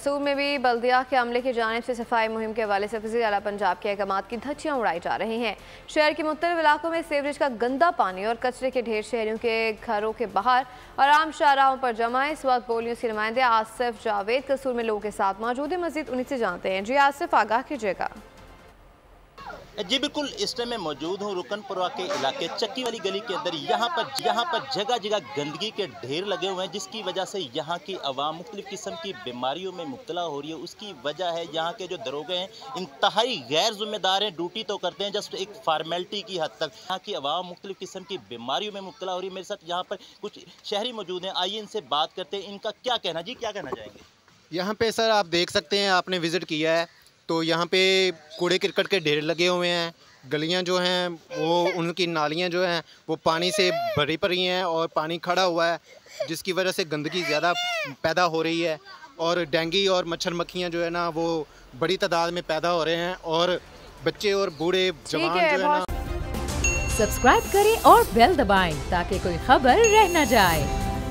सूर में भी बल्दिया के अमले की जानिब से सफाई मुहिम के हवाले से वज़ीर आला पंजाब के अहकामात की धज्जियां उड़ाई जा रही हैं। शहर के मुख्तलिफ इलाकों में सीवरेज का गंदा पानी और कचरे के ढेर शहरियों के घरों के बाहर और आम शाहराहों पर जमा है। इस वक्त बोलियों के नुमाइंदे आसिफ जावेद कसूर में लोगों के साथ मौजूद है। मजीद उन्हीं से जानते हैं। जी आसिफ, आगाह कीजिएगा। जी बिल्कुल, इस टाइम मैं मौजूद हूँ रुकनपुरा के इलाके चक्की वाली गली के अंदर। यहाँ पर जगह जगह गंदगी के ढेर लगे हुए हैं, जिसकी वजह से यहाँ की आवाम मुख्तलिफ किस्म की बीमारियों में मुब्तला हो रही है। उसकी वजह है यहाँ के जो दरोगे हैं इंतहाई गैर जिम्मेदार हैं, ड्यूटी तो करते हैं जस्ट एक फार्मेलिटी की हद तक। यहाँ की आवाम मुख्तलिफ किस्म की बीमारियों में मुब्तला हो रही है। मेरे साथ यहाँ पर कुछ शहरी मौजूद हैं, आइए इनसे बात करते हैं। इनका क्या कहना, जी क्या कहना चाहेंगे? यहाँ पे सर आप देख सकते हैं, आपने विज़िट किया है तो यहाँ पे कूड़े करकट के ढेर लगे हुए हैं। गलियाँ जो हैं वो, उनकी नालियाँ जो हैं वो पानी से भरी पड़ी हैं और पानी खड़ा हुआ है, जिसकी वजह से गंदगी ज़्यादा पैदा हो रही है और डेंगू और मच्छर मक्खियाँ जो है ना वो बड़ी तादाद में पैदा हो रहे हैं और बच्चे और बूढ़े जवान जो है ना। सब्सक्राइब करें और बेल दबाएं ताकि कोई खबर रह न जाए।